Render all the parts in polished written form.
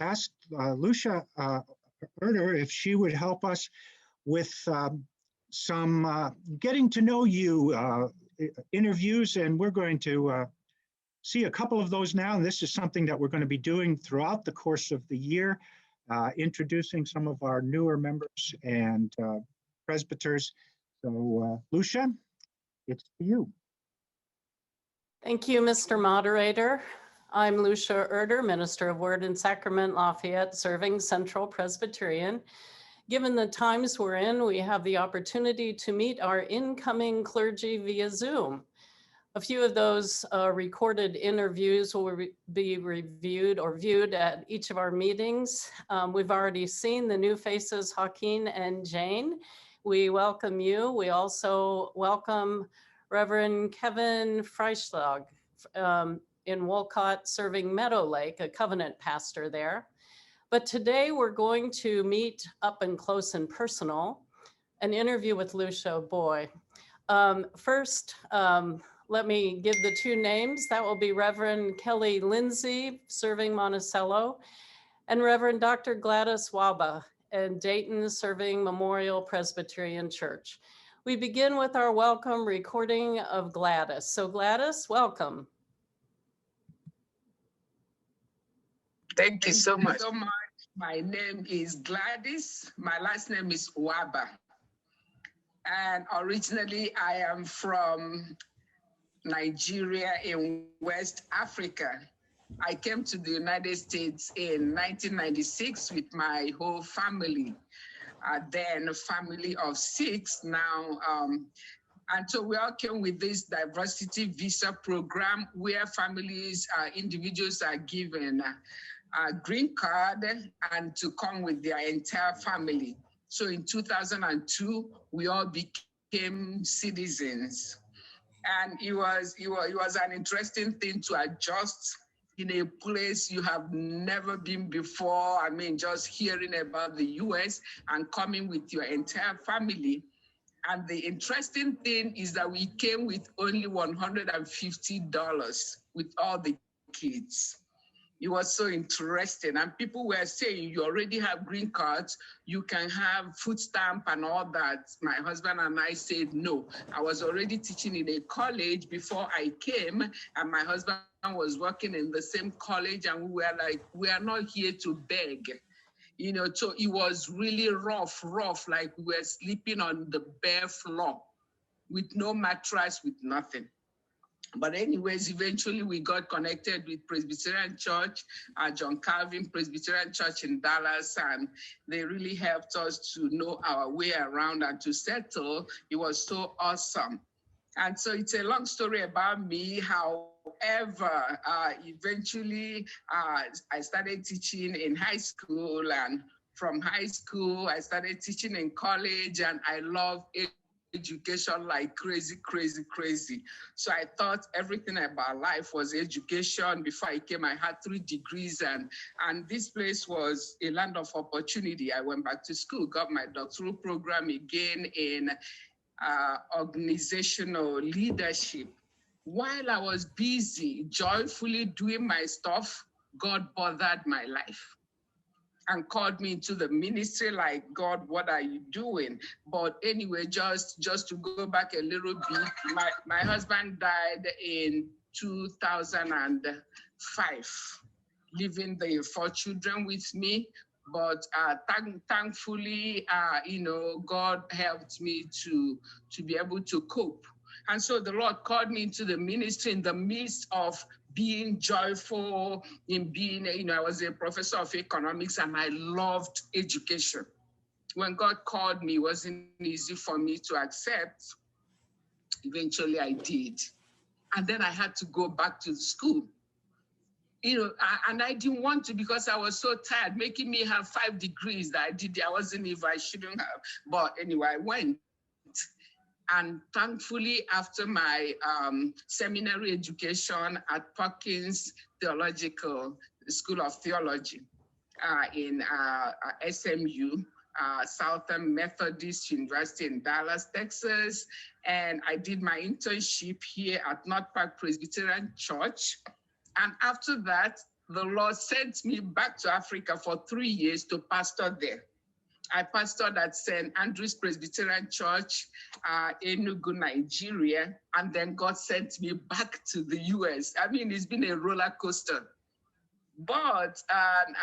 asked Lucia Erder if she would help us with some getting to know you interviews, and we're going to see a couple of those now. And this is something that we're going to be doing throughout the course of the year, introducing some of our newer members and presbyters. So Lucia, it's to you. Thank you, Mr. Moderator. I'm Lucia Erder, Minister of Word and Sacrament, Lafayette, serving Central Presbyterian. Given the times we're in, we have the opportunity to meet our incoming clergy via Zoom. A few of those recorded interviews will be reviewed or viewed at each of our meetings. We've already seen the new faces, Joaquin and Jane. We welcome you. We also welcome Reverend Kevin Freischlag in Wolcott, serving Meadow Lake, a covenant pastor there. But today we're going to meet up and close and personal, an interview with Lucia. Boy. First, let me give the two names. That will be Reverend Kelly Lindsay, serving Monticello, and Reverend Dr. Gladys Nwabah in Dayton, serving Memorial Presbyterian Church. We begin with our welcome recording of Gladys. So Gladys, welcome. Thank you so much. My name is Gladys. My last name is Nwabah. And originally I am from Nigeria in West Africa. I came to the United States in 1996 with my whole family. Then a family of 6 now. And so we all came with this diversity visa program where families, individuals are given a green card and to come with their entire family. So in 2002, we all became citizens. And it was an interesting thing to adjust in a place you have never been before. I mean, just hearing about the US and coming with your entire family. And the interesting thing is that we came with only $150 with all the kids. It was so interesting. And people were saying, you already have green cards, you can have food stamp and all that. My husband and I said, no. I was already teaching in a college before I came, and my husband was working in the same college, and we were like, we are not here to beg. You know, so it was really rough, like we were sleeping on the bare floor with no mattress, with nothing. But anyways, eventually we got connected with Presbyterian Church, John Calvin Presbyterian Church in Dallas, and they really helped us to know our way around and to settle. It was so awesome. And so it's a long story about me. However, eventually I started teaching in high school, and from high school, I started teaching in college, and I love education like crazy. So I thought everything about life was education. Before I came, I had 3 degrees, and this place was a land of opportunity. I went back to school, got my doctoral program again in organizational leadership. While I was busy, joyfully doing my stuff, God bothered my life and called me into the ministry. Like, God, what are you doing? But anyway, just to go back a little bit, my husband died in 2005, leaving the 4 children with me. But thankfully, God helped me to be able to cope. And so the Lord called me into the ministry in the midst of being joyful, in being, I was a professor of economics and I loved education. When God called me, it wasn't easy for me to accept. Eventually I did. And then I had to go back to school. And I didn't want to because I was so tired, making me have 5 degrees that I did. I wasn't if I shouldn't have. But anyway, I went. And thankfully, after my seminary education at Perkins Theological School of Theology in SMU, Southern Methodist University in Dallas, Texas, and I did my internship here at North Park Presbyterian Church. And after that, the Lord sent me back to Africa for 3 years to pastor there. I pastored at St. Andrew's Presbyterian Church, Enugu, Nigeria, and then God sent me back to the US. I mean, it's been a roller coaster. But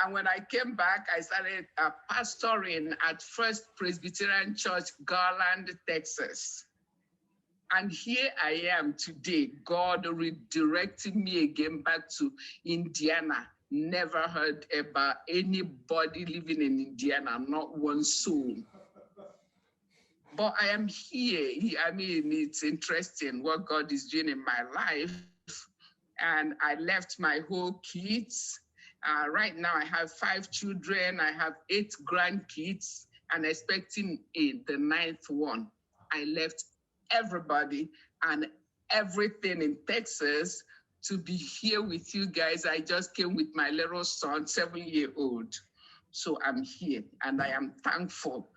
and when I came back, I started pastoring at First Presbyterian Church, Garland, Texas. And here I am today, God redirecting me again back to Indiana. Never heard about anybody living in Indiana, not one soul. But I am here. I mean, it's interesting what God is doing in my life. And I left my whole kids. Right now, I have 5 children. I have 8 grandkids and expecting the 9th one. I left everybody and everything in Texas to be here with you guys. I just came with my little son, 7-year-old. So I'm here and I am thankful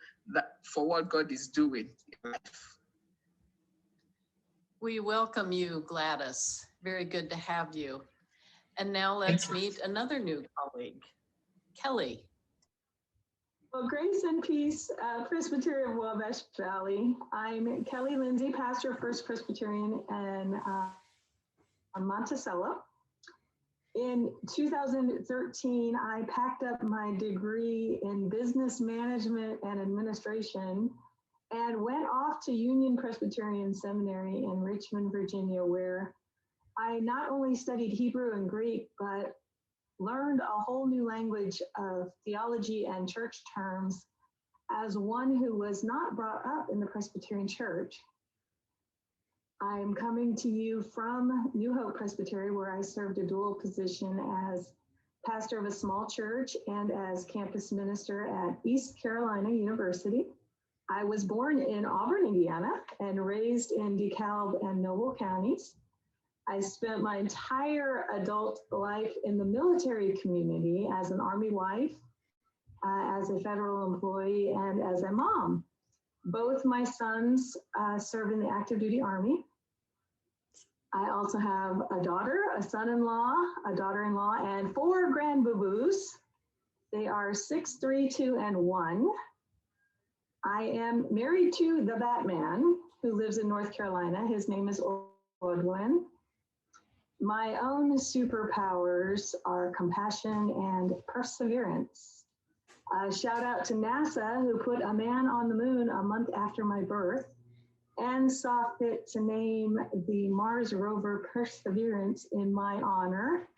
for what God is doing in life. We welcome you, Gladys. Very good to have you. And now let's meet another new colleague, Kelly. Well, grace and peace, Presbyterian Wabash Valley. I'm Kelly Lindsay, pastor of First Presbyterian in Monticello. In 2013, I packed up my degree in business management and administration and went off to Union Presbyterian Seminary in Richmond, Virginia, where I not only studied Hebrew and Greek, but learned a whole new language of theology and church terms as one who was not brought up in the Presbyterian Church. I'm coming to you from New Hope Presbytery, where I served a dual position as pastor of a small church and as campus minister at East Carolina University. I was born in Auburn, Indiana, and raised in DeKalb and Noble counties. I spent my entire adult life in the military community as an Army wife, as a federal employee, and as a mom. Both my sons serve in the active duty Army. I also have a daughter, a son-in-law, a daughter-in-law, and 4 grandboo-boos. They are 6, 3, 2, and 1. I am married to the Batman, who lives in North Carolina. His name is Odwin. My own superpowers are compassion and perseverance. Shout out to NASA, who put a man on the moon a month after my birth and saw fit to name the Mars rover Perseverance in my honor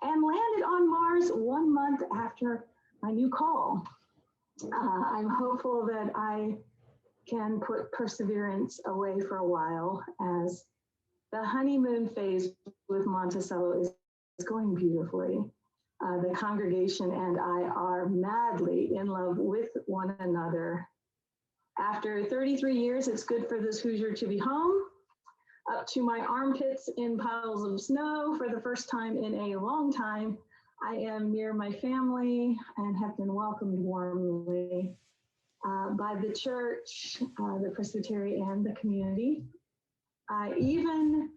and landed on Mars 1 month after my new call. I'm hopeful that I can put Perseverance away for a while, as the honeymoon phase with Monticello is going beautifully. The congregation and I are madly in love with one another. After 33 years, it's good for this Hoosier to be home, up to my armpits in piles of snow for the first time in a long time. I am near my family and have been welcomed warmly by the church, the Presbytery, and the community. Even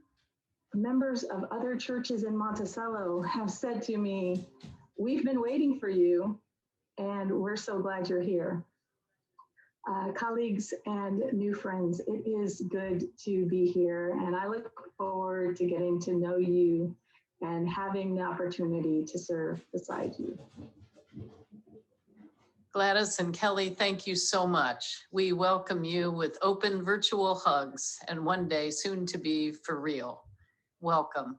members of other churches in Monticello have said to me, "We've been waiting for you, and we're so glad you're here." Colleagues and new friends, it is good to be here, and I look forward to getting to know you and having the opportunity to serve beside you. Gladys and Kelly, thank you so much. We welcome you with open virtual hugs and one day soon to be for real. Welcome.